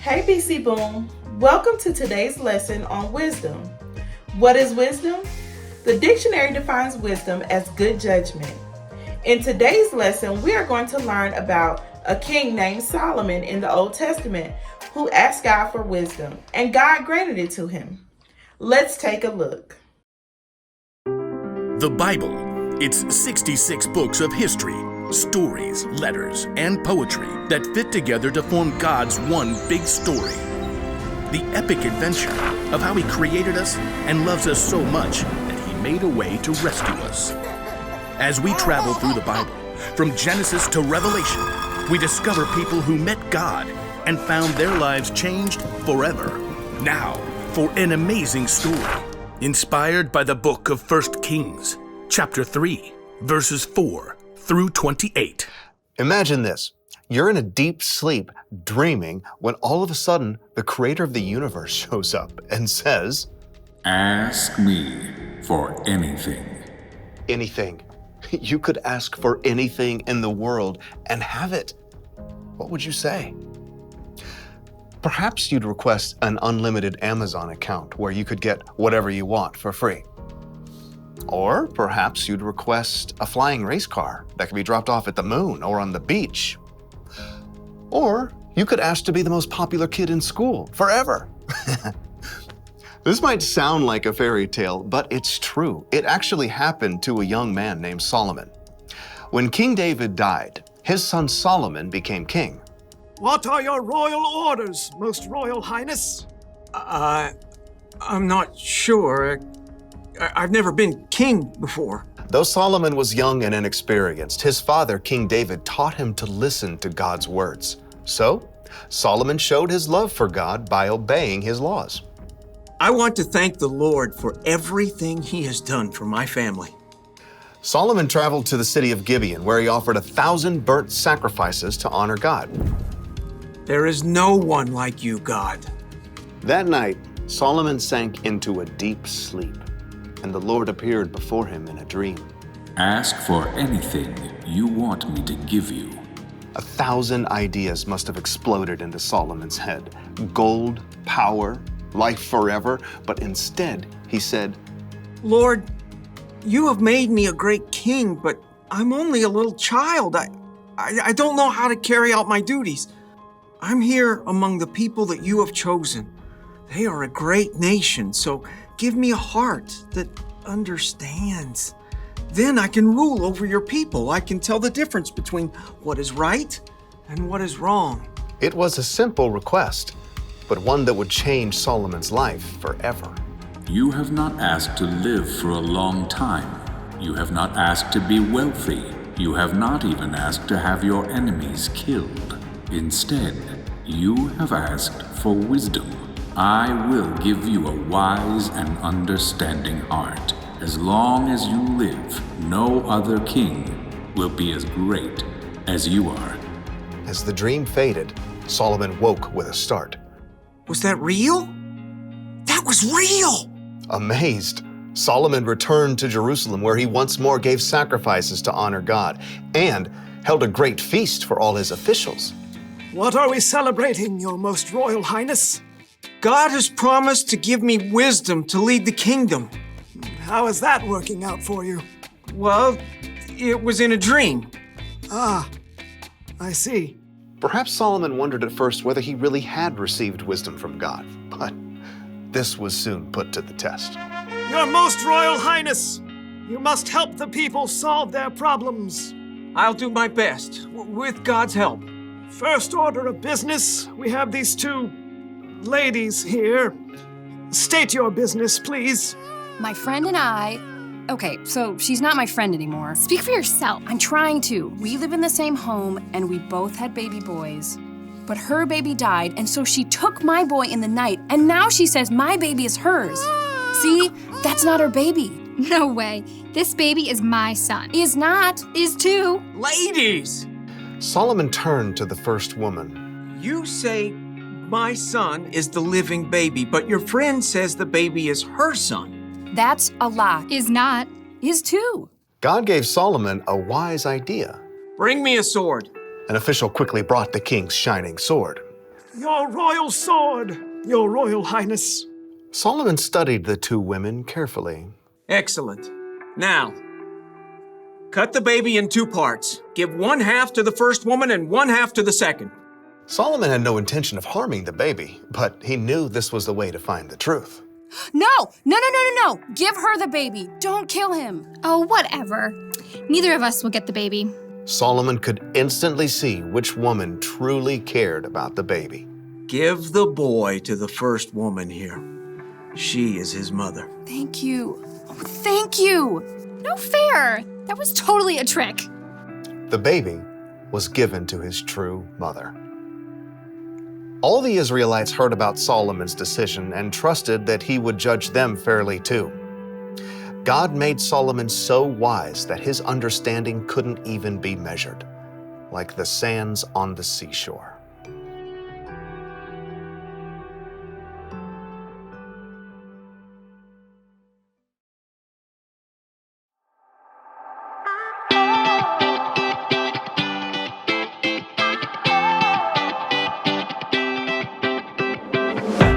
Hey BC Boom, welcome to today's lesson on wisdom. What is wisdom? The dictionary defines wisdom as good judgment. In today's lesson, we are going to learn about a king named Solomon in the Old Testament who asked God for wisdom, and God granted it to him. Let's take a look. The Bible. It's 66 books of history, stories, letters, and poetry that fit together to form God's one big story. The epic adventure of how He created us and loves us so much that He made a way to rescue us. As we travel through the Bible, from Genesis to Revelation, we discover people who met God and found their lives changed forever. Now, for an amazing story, inspired by the book of 1 Kings, chapter 3, verses 4 through 28. Imagine this. You're in a deep sleep, dreaming, when all of a sudden, the creator of the universe shows up and says, "Ask me for anything." Anything. You could ask for anything in the world and have it. What would you say? Perhaps you'd request an unlimited Amazon account where you could get whatever you want for free. Or perhaps you'd request a flying race car that could be dropped off at the moon or on the beach. Or you could ask to be the most popular kid in school forever. This might sound like a fairy tale, but it's true. It actually happened to a young man named Solomon. When King David died, his son Solomon became king. What are your royal orders, Most Royal Highness? I'm not sure. I've never been king before. Though Solomon was young and inexperienced, his father, King David, taught him to listen to God's words. So, Solomon showed his love for God by obeying his laws. I want to thank the Lord for everything He has done for my family. Solomon traveled to the city of Gibeon, where he offered 1,000 burnt sacrifices to honor God. There is no one like you, God. That night, Solomon sank into a deep sleep, and the Lord appeared before him in a dream. Ask for anything you want me to give you. 1,000 ideas must have exploded into Solomon's head. Gold, power, life forever. But instead, he said, Lord, you have made me a great king, but I'm only a little child. I don't know how to carry out my duties. I'm here among the people that you have chosen. They are a great nation, so give me a heart that understands. Then I can rule over your people. I can tell the difference between what is right and what is wrong. It was a simple request, but one that would change Solomon's life forever. You have not asked to live for a long time. You have not asked to be wealthy. You have not even asked to have your enemies killed. Instead, you have asked for wisdom. I will give you a wise and understanding heart. As long as you live, no other king will be as great as you are. As the dream faded, Solomon woke with a start. Was that real? That was real! Amazed, Solomon returned to Jerusalem, where he once more gave sacrifices to honor God and held a great feast for all his officials. What are we celebrating, Your Most Royal Highness? God has promised to give me wisdom to lead the kingdom. How is that working out for you? Well, it was in a dream. Ah, I see. Perhaps Solomon wondered at first whether he really had received wisdom from God, but this was soon put to the test. Your Most Royal Highness, you must help the people solve their problems. I'll do my best, with God's help. First order of business, we have these two ladies here. State your business, please. My friend and I... Okay, so she's not my friend anymore. Speak for yourself. I'm trying to. We live in the same home, and we both had baby boys. But her baby died, and so she took my boy in the night, and now she says my baby is hers. See? That's not her baby. No way. This baby is my son. Is not. Is too. Ladies! Solomon turned to the first woman. You say my son is the living baby, but your friend says the baby is her son. That's a lie. Is not. Is too. God gave Solomon a wise idea. Bring me a sword. An official quickly brought the king's shining sword. Your royal sword, Your Royal Highness. Solomon studied the two women carefully. Excellent. Now, cut the baby in two parts. Give one half to the first woman and one half to the second. Solomon had no intention of harming the baby, but he knew this was the way to find the truth. No! Give her the baby. Don't kill him. Oh, whatever. Neither of us will get the baby. Solomon could instantly see which woman truly cared about the baby. Give the boy to the first woman here. She is his mother. Thank you. Oh, thank you. No fair. That was totally a trick. The baby was given to his true mother. All the Israelites heard about Solomon's decision and trusted that he would judge them fairly too. God made Solomon so wise that his understanding couldn't even be measured, like the sands on the seashore.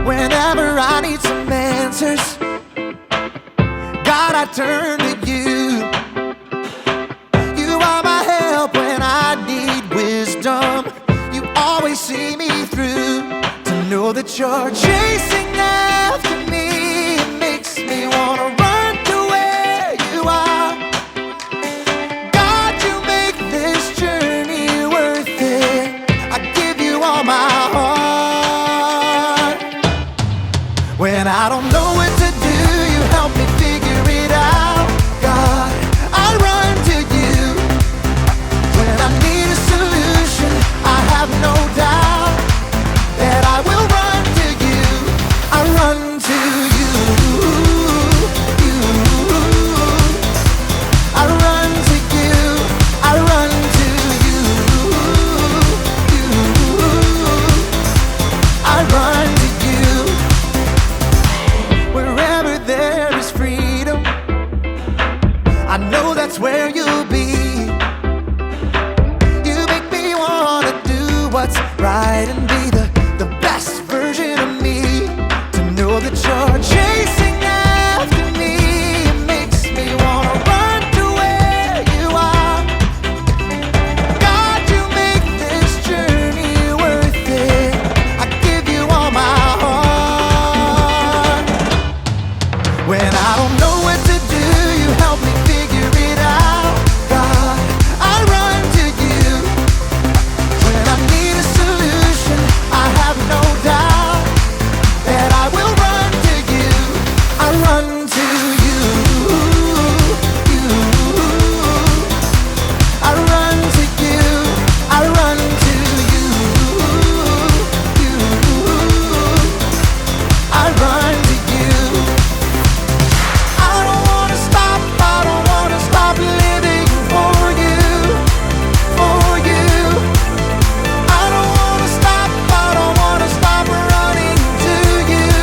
Whenever I need some answers, God, I turn to you. You are my help when I need wisdom. You always see me through. To know that you're chasing after me, it makes me wanna run to where you are. God, you make this journey worth it. I give you all my heart. When I don't know what to do, you help me figure it out. God, I run to you. When I need a solution, I have no doubt that I will run to you. I run to you. I run to you. I run to you. I run to you. Wherever there is freedom, I know that's where you'll be. You make me wanna do what's right and be the best version of me. To know that you're chasing after me, it makes me wanna run to where you are. God, you make this journey worth it. I give you all my heart. When I don't know what to do, you help me figure it out. God, I run to you. When I need a solution, I have no doubt that I will run to you. I run to you. I run to you. I run to you. I run to you. I don't wanna stop, I don't wanna stop living for you, for you. I don't wanna stop, I don't wanna stop running to you,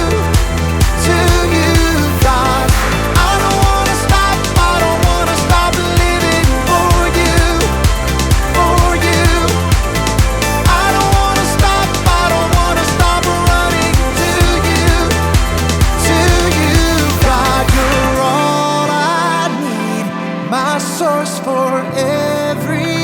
God. I don't wanna stop, I don't wanna stop living for you, for you. I don't wanna stop, I don't wanna stop running to you, God. You're all I need, my source for everything.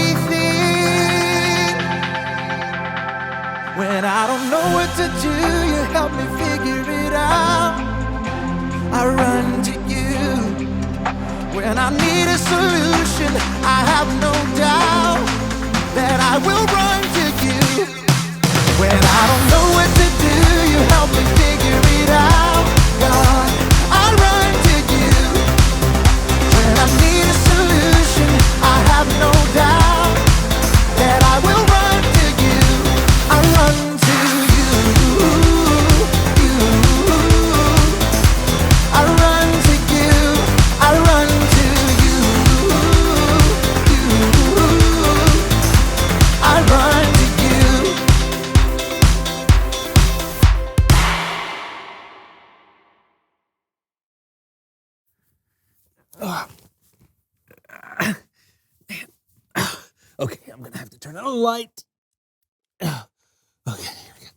When I don't know what to do, you help me figure it out. I run to you. When I need a solution, I have no doubt that I will run to you. When I don't know what to do, you help me figure it out. God, I run to you. When I need a solution, I have no doubt that I will run to you. I run to you. I run to you. I run to you. I run to you. Okay, I'm gonna have to turn on a light. Okay, here we go.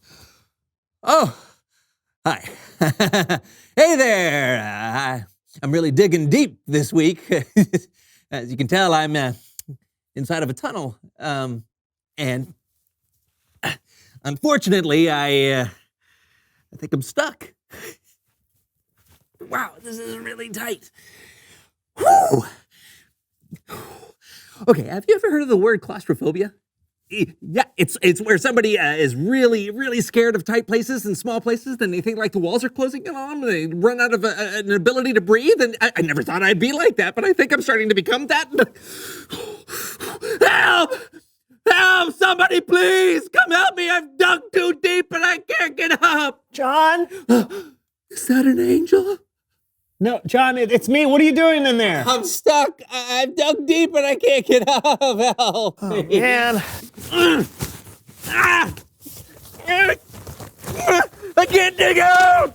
Oh, hi. Hey there. I'm really digging deep this week. As you can tell, I'm inside of a tunnel. And unfortunately, I think I'm stuck. Wow, this is really tight. Whew. Okay, have you ever heard of the word claustrophobia? Yeah, it's where somebody is really scared of tight places and small places, and they think like the walls are closing in on them, and they run out of an ability to breathe, and I never thought I'd be like that, but I think I'm starting to become that. Help! Help! Somebody please! Come help me! I've dug too deep and I can't get up! John? Is that an angel? No, John, it's me. What are you doing in there? I'm stuck. I've dug deep and I can't get up. Help! Oh, man. I can't dig out!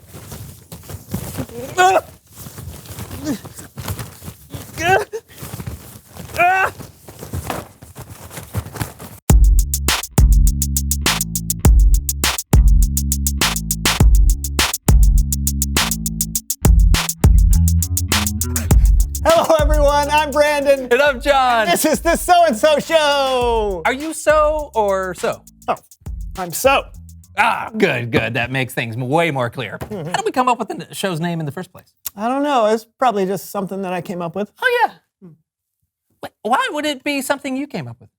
Hello, everyone. I'm Brandon. And I'm John. This is the So-and-So Show. Are you so or so? Oh, I'm so. Ah, good. That makes things way more clear. How did we come up with the show's name in the first place? I don't know. It's probably just something that I came up with. Oh, yeah. Wait, why would it be something you came up with?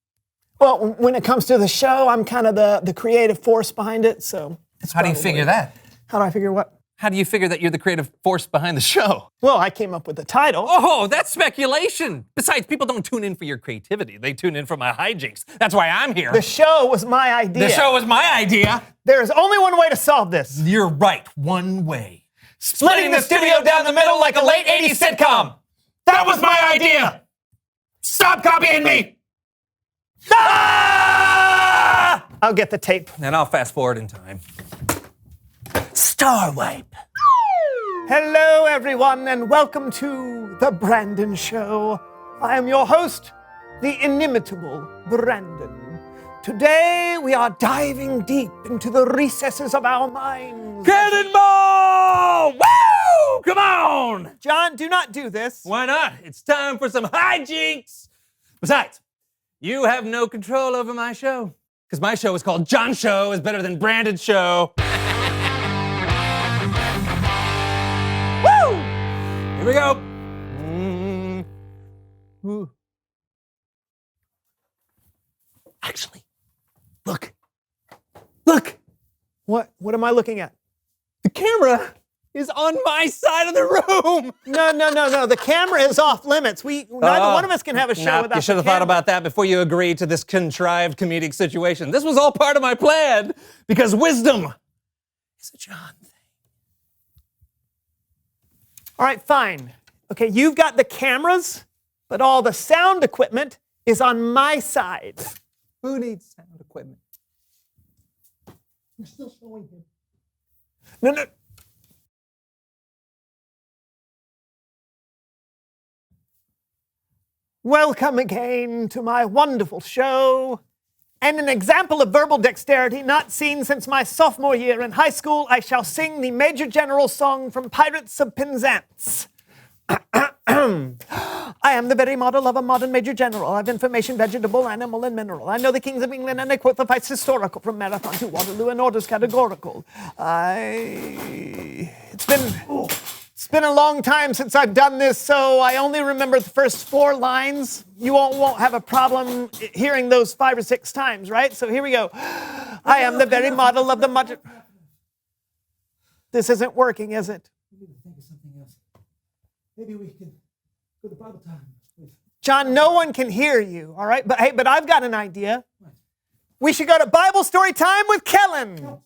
Well, when it comes to the show, I'm kind of the creative force behind it, so. How do you figure that? How do I figure what? How do you figure that you're the creative force behind the show? Well, I came up with the title. Oh, that's speculation. Besides, people don't tune in for your creativity. They tune in for my hijinks. That's why I'm here. The show was my idea. The show was my idea. There's only one way to solve this. You're right. One way. Splitting the studio down the middle like a late 80s sitcom. That was my idea. Stop copying me. Ah! I'll get the tape. And I'll fast forward in time. Star Wipe. Hello, everyone, and welcome to The Brandon Show. I am your host, the inimitable Brandon. Today, we are diving deep into the recesses of our minds. Cannonball! Woo! Come on! John, do not do this. Why not? It's time for some hijinks. Besides, you have no control over my show. Because my show is called John Show is better than Brandon's show. Woo! Here we go. Actually, look. What am I looking at? The camera is on my side of the room. No. The camera is off limits. Neither one of us can have a show without You should have thought about that before you agreed to this contrived comedic situation. This was all part of my plan because wisdom is a John thing. All right, fine. Okay, you've got the cameras, but all the sound equipment is on my side. Who needs sound equipment? You're still showing him. No. Welcome again to my wonderful show. And an example of verbal dexterity not seen since my sophomore year in high school, I shall sing the Major General song from Pirates of Penzance. I am the very model of a modern Major General. I've information, vegetable, animal, and mineral. I know the kings of England, and I quote the fights historical from Marathon to Waterloo and orders categorical. It's been a long time since I've done this, so I only remember the first 4 lines. You won't have a problem hearing those 5 or 6 times, right? So here we go. I am the very model of the modern... This isn't working, is it? We need to think of something else. Maybe we can go to Bible time. John, no one can hear you, all right? But I've got an idea. We should go to Bible story time with Kellen.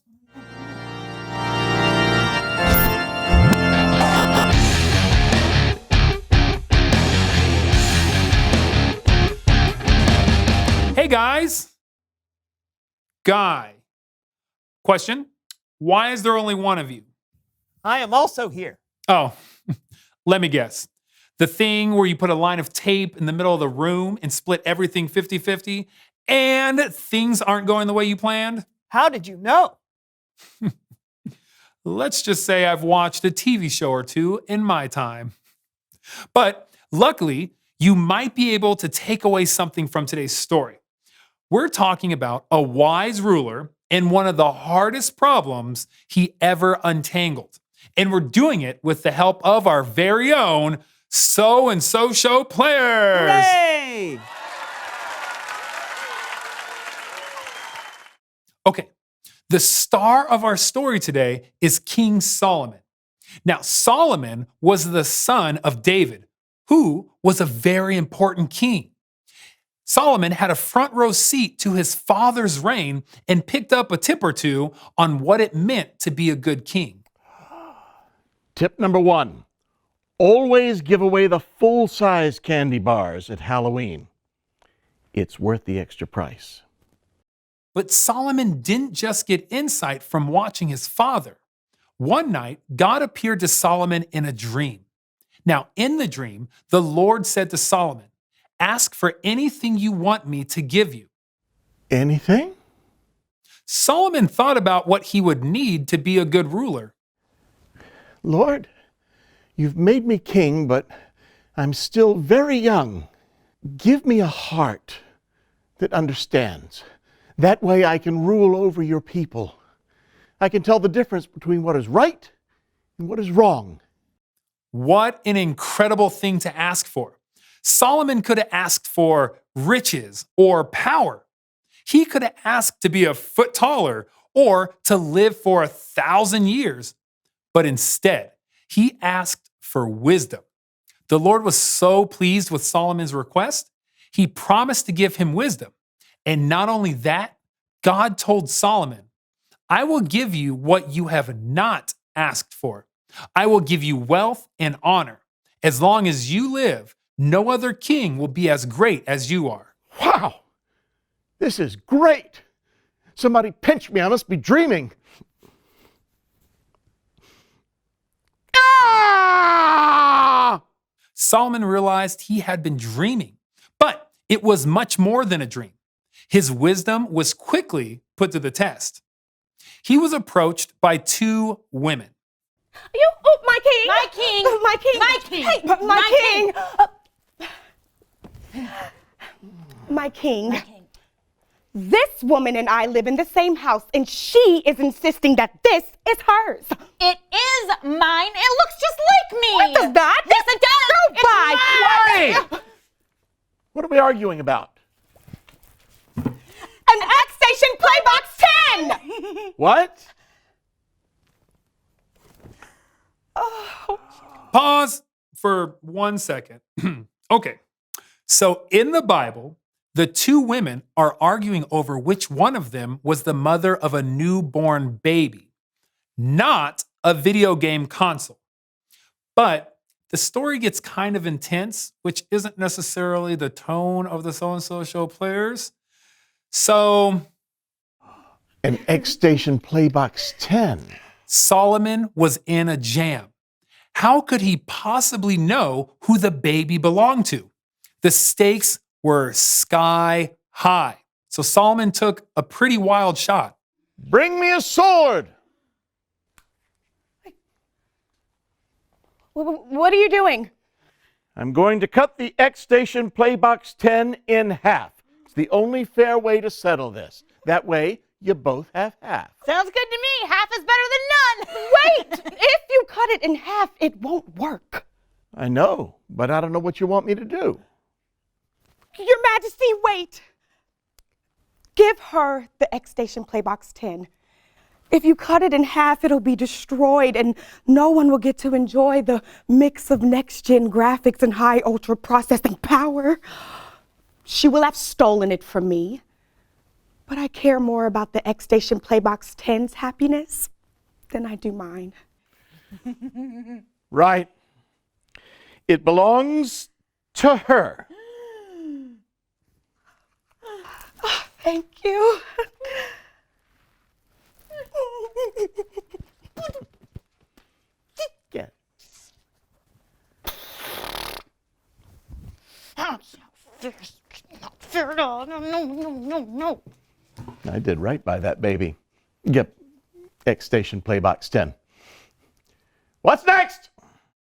Hey guys. Guy. Question. Why is there only one of you? I am also here. Oh, let me guess. The thing where you put a line of tape in the middle of the room and split everything 50-50 and things aren't going the way you planned? How did you know? let's just say I've watched a TV show or two in my time. But luckily, you might be able to take away something from today's story. We're talking about a wise ruler and one of the hardest problems he ever untangled. And we're doing it with the help of our very own So-and-So Show players. Hooray! Okay, the star of our story today is King Solomon. Now, Solomon was the son of David, who was a very important king. Solomon had a front row seat to his father's reign and picked up a tip or two on what it meant to be a good king. Tip number 1, always give away the full-size candy bars at Halloween. It's worth the extra price. But Solomon didn't just get insight from watching his father. One night, God appeared to Solomon in a dream. Now, in the dream, the Lord said to Solomon, "Ask for anything you want me to give you." Anything? Solomon thought about what he would need to be a good ruler. Lord, you've made me king, but I'm still very young. Give me a heart that understands. That way I can rule over your people. I can tell the difference between what is right and what is wrong. What an incredible thing to ask for. Solomon could have asked for riches or power. He could have asked to be a foot taller or to live for 1,000 years. But instead, he asked for wisdom. The Lord was so pleased with Solomon's request, he promised to give him wisdom. And not only that, God told Solomon, "I will give you what you have not asked for. I will give you wealth and honor. As long as you live, no other king will be as great as you are." Wow! This is great! Somebody pinch me, I must be dreaming. Ah! Solomon realized he had been dreaming, but it was much more than a dream. His wisdom was quickly put to the test. He was approached by two women. You, oh, my king! My king! My king! My king! Hey, my king! This woman and I live in the same house, and she is insisting that this is hers. It is mine. It looks just like me. What does that? Yes, it does. Go by. What are we arguing about? An X-Station Playbox 10! What? Oh. Pause for 1 second. Okay, so in the Bible, the two women are arguing over which one of them was the mother of a newborn baby, not a video game console. But the story gets kind of intense, which isn't necessarily the tone of the So-and-So Show players. So, an X-Station Playbox 10. Solomon was in a jam. How could he possibly know who the baby belonged to? The stakes were sky high. So Solomon took a pretty wild shot. Bring me a sword! What are you doing? I'm going to cut the X-Station Playbox 10 in half. It's the only fair way to settle this. That way, you both have half. Sounds good to me. Half is better than none. Wait! If you cut it in half, it won't work. I know, but I don't know what you want me to do. Your Majesty, wait. Give her the X-Station Playbox 10. If you cut it in half, it'll be destroyed and no one will get to enjoy the mix of next-gen graphics and high ultra processing power. She will have stolen it from me, but I care more about the X-Station Playbox 10's happiness than I do mine. Right. It belongs to her. Oh, thank you. Get. Not fair at all. No. I did right by that baby. Yep. X-Station Playbox 10. What's next?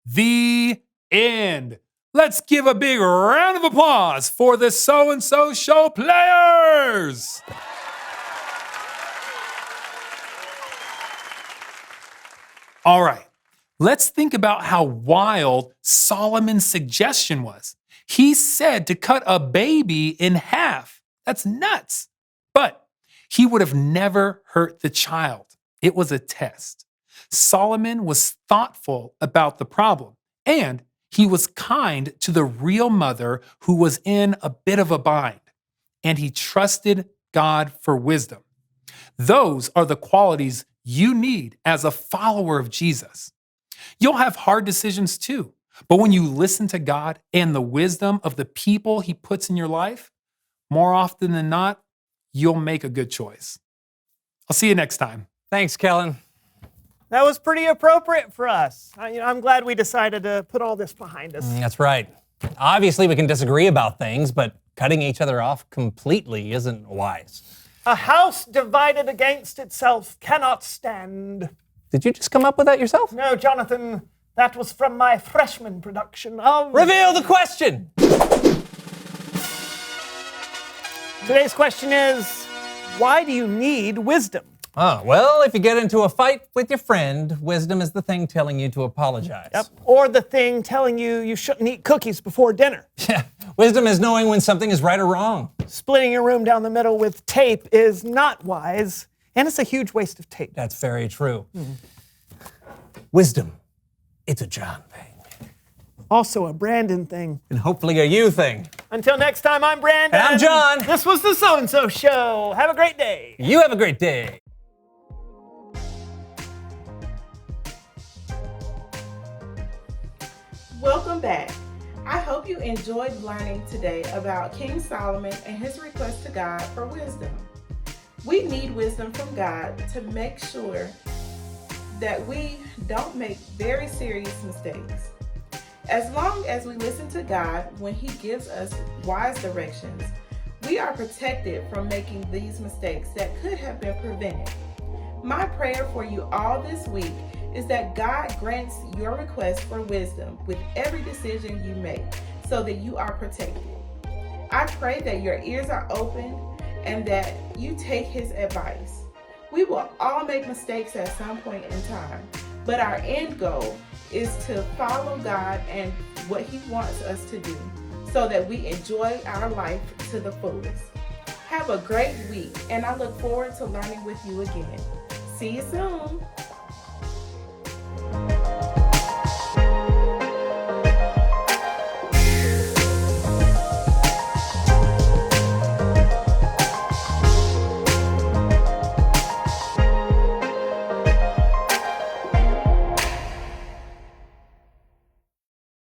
The end. Let's give a big round of applause for the So-and-So Show players. All right, let's think about how wild Solomon's suggestion was. He said to cut a baby in half. That's nuts. But he would have never hurt the child. It was a test. Solomon was thoughtful about the problem, and he was kind to the real mother who was in a bit of a bind, and he trusted God for wisdom. Those are the qualities you need as a follower of Jesus. You'll have hard decisions too, but when you listen to God and the wisdom of the people he puts in your life, more often than not, you'll make a good choice. I'll see you next time. Thanks, Kellen. That was pretty appropriate for us. I'm glad we decided to put all this behind us. That's right. Obviously, we can disagree about things, but cutting each other off completely isn't wise. A house divided against itself cannot stand. Did you just come up with that yourself? No, Jonathan. That was from my freshman production of... Reveal the question! Today's question is, why do you need wisdom? Well, if you get into a fight with your friend, wisdom is the thing telling you to apologize. Yep. Or the thing telling you shouldn't eat cookies before dinner. Yeah. Wisdom is knowing when something is right or wrong. Splitting your room down the middle with tape is not wise, and it's a huge waste of tape. That's very true. Wisdom, it's a John thing. Also a Brandon thing. And hopefully a you thing. Until next time, I'm Brandon. And I'm John. This was the So-and-So Show. Have a great day. You have a great day. Welcome back. I hope you enjoyed learning today about King Solomon and his request to God for wisdom. We need wisdom from God to make sure that we don't make very serious mistakes. As long as we listen to God when He gives us wise directions, we are protected from making these mistakes that could have been prevented. My prayer for you all this week is that God grants your request for wisdom with every decision you make so that you are protected. I pray that your ears are open and that you take His advice. We will all make mistakes at some point in time, but our end goal is to follow God and what He wants us to do so that we enjoy our life to the fullest. Have a great week, and I look forward to learning with you again. See you soon.